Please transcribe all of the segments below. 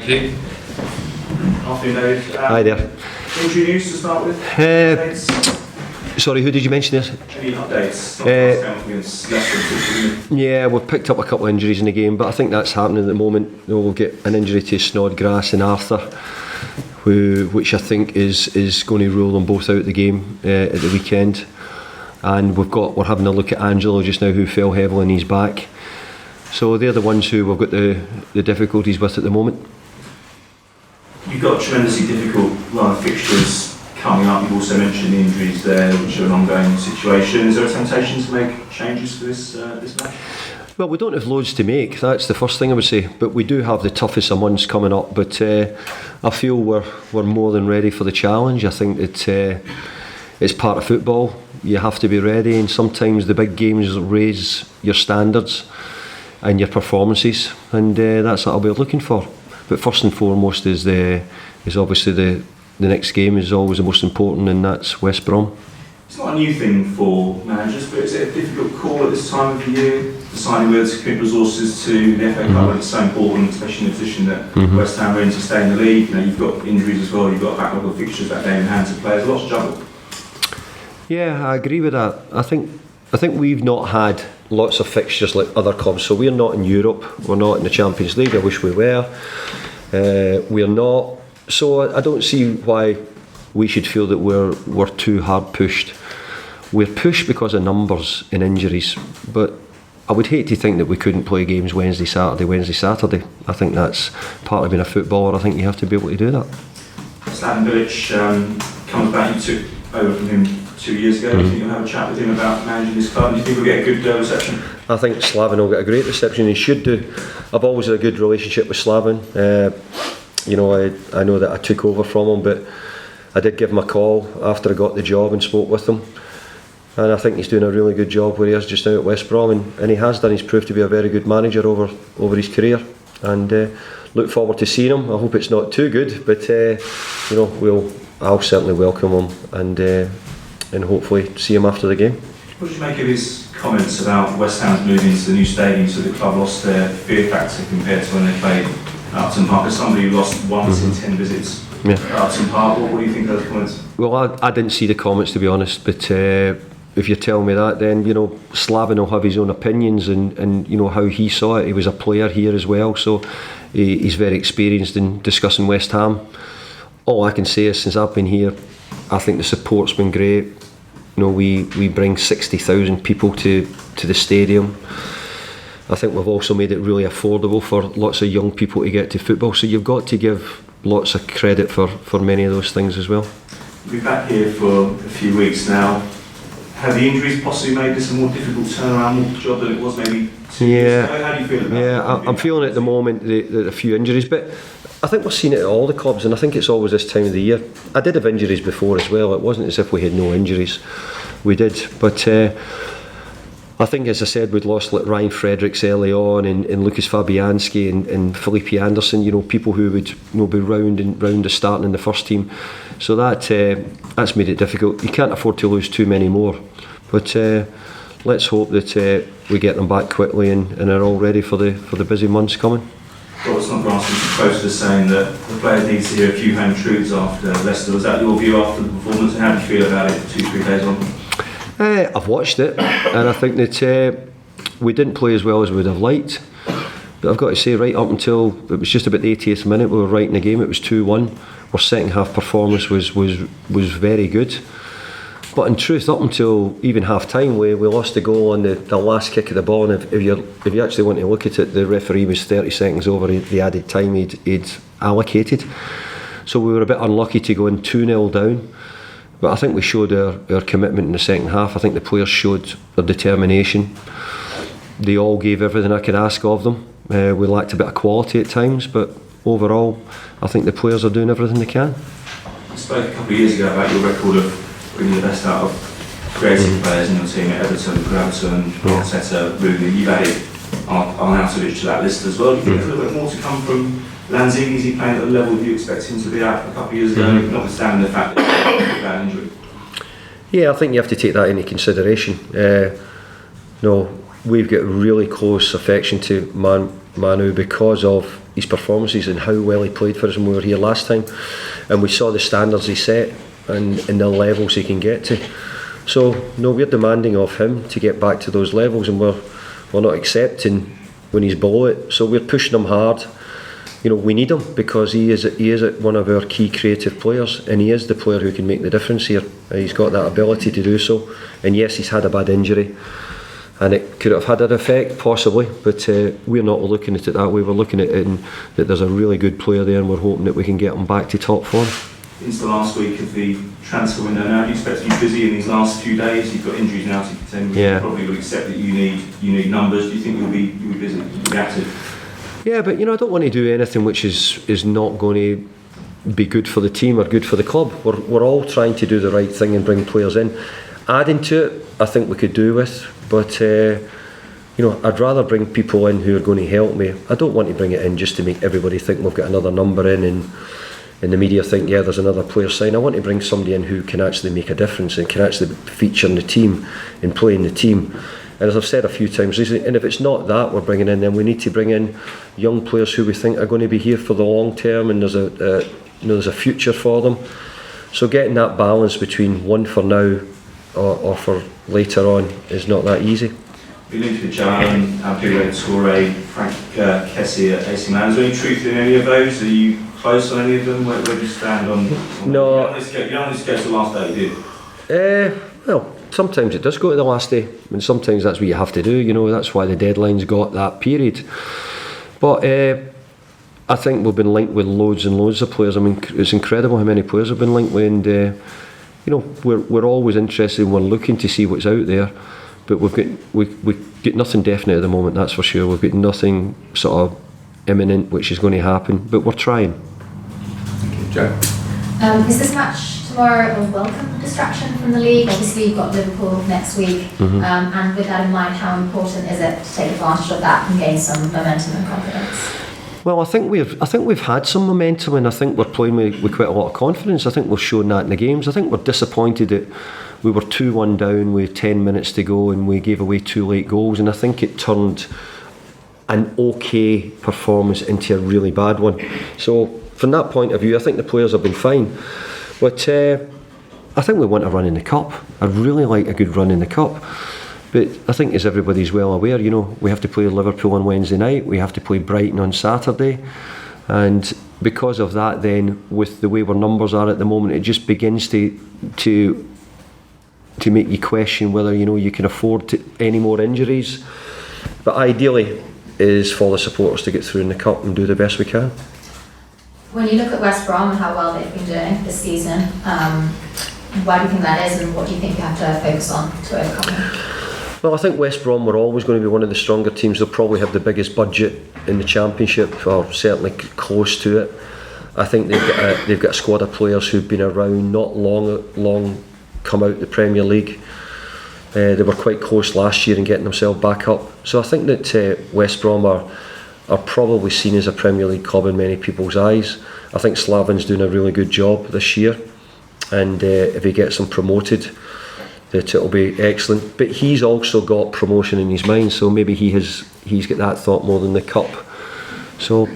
Okay. Afternoon, David. Hi there. Injury news to start with? Updates? Sorry, who did you mention there? Any updates? Against Leicester, Yeah, we've picked up a couple of injuries in the game, but I think that's happening at the moment. We'll get an injury to Snodgrass and Arthur, which I think is going to rule them both out of the game at the weekend. And we're having a look at Angelo just now, who fell heavily on his back. So they're the ones who we've got the difficulties with at the moment. You've got a tremendously difficult run of fixtures coming up. You've also mentioned the injuries there, which are an ongoing situation. Is there a temptation to make changes for this match? Well, we don't have loads to make, that's the first thing I would say, but we do have the toughest of months coming up. But I feel we're more than ready for the challenge. I think that it's part of football. You have to be ready, and sometimes the big games raise your standards and your performances, and that's what I'll be looking for. But first and foremost is obviously the next game is always the most important, and that's West Brom. It's not a new thing for managers, but is it a difficult call at this time of the year, deciding whether to commit resources to the FA Cup when it's so important, especially in a position that West Ham are in to stay in the league? You know, you've got injuries as well, you've got a backlog of fixtures that game in hand to play. There's lots to juggle. Yeah, I agree with that. I think we've not had lots of fixtures like other clubs. So we're not in Europe, we're not in the Champions League. I wish we were. We're not. So I don't see why we should feel that we're too hard pushed. We're pushed because of numbers and injuries, but I would hate to think that we couldn't play games Wednesday, Saturday. I think that's part of being a footballer. I think you have to be able to do that. Slaven Bilic comes back. You took over from him 2 years ago. Do you think you'll have a chat with him about managing this club? Do you think we'll get a good reception? I think Slaven will get a great reception. He should do. I've always had a good relationship with Slaven. I know that I took over from him, but I did give him a call after I got the job and spoke with him. And I think he's doing a really good job where he is just now at West Brom, and he has done. He's proved to be a very good manager over his career, and look forward to seeing him. I hope it's not too good, but I'll certainly welcome him and hopefully see him after the game. What did you make of his comments about West Ham's moving to the new stadium, so the club lost their fear factor compared to when they played at Upton Park? As somebody who lost once in 10 visits at Upton Park, what do you think of those comments? Well, I didn't see the comments, to be honest, but if you're telling me that, then Slaven will have his own opinions and how he saw it. He was a player here as well, so he's very experienced in discussing West Ham. All I can say is, since I've been here, I think the support's been great. We bring 60,000 people to the stadium. I think we've also made it really affordable for lots of young people to get to football, so you've got to give lots of credit for many of those things as well. You've been back here for a few weeks now. Have the injuries possibly made this a more difficult turnaround job than it was maybe 2 years ago? How do you feel about that? I'm feeling at the moment a few injuries, but I think we're seeing it at all the clubs, and I think it's always this time of the year. I did have injuries before as well. It wasn't as if we had no injuries. We did, but I think, as I said, we'd lost like Ryan Fredericks early on, and Lucas Fabianski and Felipe Anderson. People who would be round the starting in the first team. So that's made it difficult. You can't afford to lose too many more. But let's hope that we get them back quickly and are all ready for the busy months coming. Well, it's not grasping close to saying that the players need to hear a few home truths after Leicester. Was that your view after the performance, and how do you feel about it 2-3 days on? I've watched it, and I think that we didn't play as well as we would have liked. But I've got to say, right up until it was just about the 80th minute, we were right in the game. It was 2-1. Our second half performance was very good. But in truth, up until even half time, we lost the goal on the last kick of the ball. And if you actually want to look at it, the referee was 30 seconds over the added time he'd allocated. So we were a bit unlucky to go in 2-0 down. But I think we showed our commitment in the second half. I think the players showed their determination. They all gave everything I could ask of them. We lacked a bit of quality at times, but overall, I think the players are doing everything they can. You spoke a couple of years ago about your record of bringing the best out of creative players in your team at Everton, Grabson, Arteta, Rooney. You've added Arnautovic to that list as well. Do you think there's a little bit more to come from Lanzini? Is he playing at the level you expect him to be at a couple of years ago, notwithstanding the fact that he had a bad injury? Yeah, I think you have to take that into consideration. We've got really close affection to Manu because of his performances and how well he played for us when we were here last time, and we saw the standards he set and the levels he can get to. So no, we're demanding of him to get back to those levels, and we're not accepting when he's below it. So we're pushing him hard. You know, we need him because he is one of our key creative players, and he is the player who can make the difference here. He's got that ability to do so. And yes, he's had a bad injury, and it could have had an effect possibly, but we're not looking at it that way. We're looking at it in that there's a really good player there, and we're hoping that we can get him back to top form. It's the last week of the transfer window now. Do you expect to be busy in these last few days? You've got injuries now to contend with. You probably would accept that you need numbers. Do you think you'll be busy, you'll be active? Yeah, but I don't want to do anything which is not going to be good for the team or good for the club. We're all trying to do the right thing and bring players in. Adding to it, I think we could do with, but I'd rather bring people in who are going to help me. I don't want to bring it in just to make everybody think we've got another number in, and the media think, yeah, there's another player sign. I want to bring somebody in who can actually make a difference and can actually feature in the team and play in the team. And as I've said a few times recently, and if it's not that we're bringing in, then we need to bring in young players who we think are going to be here for the long term, and there's a future for them. So getting that balance between one for now or for later on is not that easy. You linked with Jalan, Abdullah Toure, Frank Kessie at AC Milan. Is there any truth in any of those? Are you close on any of them? Where do you stand on? No. You don't want this to go to the last day, do you? Well, sometimes it does go to the last day, and sometimes that's what you have to do. That's why the deadline's got that period. But I think we've been linked with loads and loads of players. I mean, it's incredible how many players have been linked with, and we're always interested and we're looking to see what's out there. But we've got nothing definite at the moment, that's for sure. We've got nothing sort of imminent which is going to happen, but we're trying. Joe? Is this match tomorrow a welcome distraction from the league? Obviously you've got Liverpool next week, and with that in mind, how important is it to take advantage of that and gain some momentum and confidence? Well, I think we've had some momentum, and I think we're playing with quite a lot of confidence. I think we've shown that in the games. I think we're disappointed that we were 2-1 down with 10 minutes to go and we gave away 2 late goals, and I think it turned an okay performance into a really bad one. So from that point of view, I think the players have been fine, but I think we want a run in the cup. I'd really like a good run in the cup, but I think, as everybody's well aware, we have to play Liverpool on Wednesday night, we have to play Brighton on Saturday, and because of that, then with the way our numbers are at the moment, it just begins to make you question whether you can afford any more injuries. But ideally is for the supporters to get through in the cup and do the best we can. When you look at West Brom and how well they've been doing this season, why do you think that is, and what do you think you have to focus on to overcome it? Well, I think West Brom were always going to be one of the stronger teams. They'll probably have the biggest budget in the Championship, or certainly close to it. I think they've got a squad of players who've been around, not long come out the Premier League. They were quite close last year in getting themselves back up. So I think that West Brom are probably seen as a Premier League club in many people's eyes. I think Slavin's doing a really good job this year, and if he gets them promoted, that it'll be excellent. But he's also got promotion in his mind, so maybe he's got that thought more than the cup. So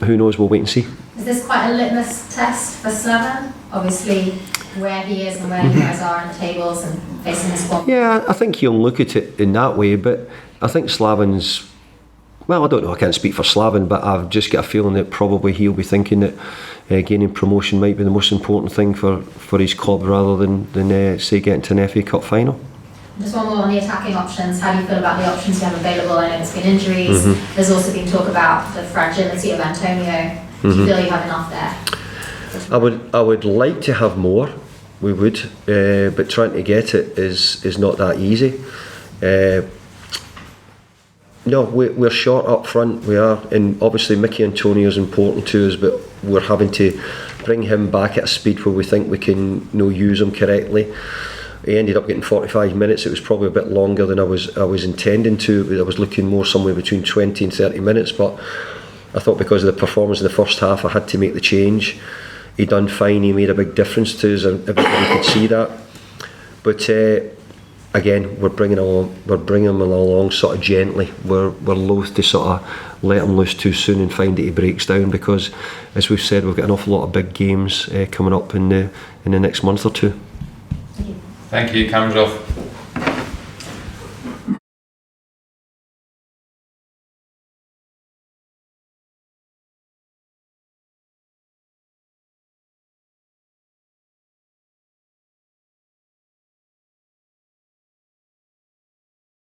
who knows, we'll wait and see. Is this quite a litmus test for Slaven? Obviously, where he is and where you guys are in the tables and facing this form. Yeah, I think he'll look at it in that way, but I think Slavin's, well, I don't know, I can't speak for Slaven, but I've just got a feeling that probably he'll be thinking that gaining promotion might be the most important thing for his club, rather than say getting to an FA Cup final. Just one more on the attacking options. How do you feel about the options you have available? I know there's been injuries. There's also been talk about the fragility of Antonio. Do you feel you have enough there? I would like to have more. We would, but trying to get it is not that easy. No, we're short up front. We are, and obviously Mickey Antonio is important to us, but we're having to bring him back at a speed where we think we can use him correctly. He ended up getting 45 minutes. It was probably a bit longer than I was intending to. I was looking more somewhere between 20 and 30 minutes, but I thought because of the performance in the first half, I had to make the change. He done fine. He made a big difference to us, and everybody could see that. But again, we're bringing him along sort of gently. We're loath to sort of let him loose too soon and find that he breaks down, because, as we've said, we've got an awful lot of big games coming up in the next month or two. Thank you. Thank you. Cameras off.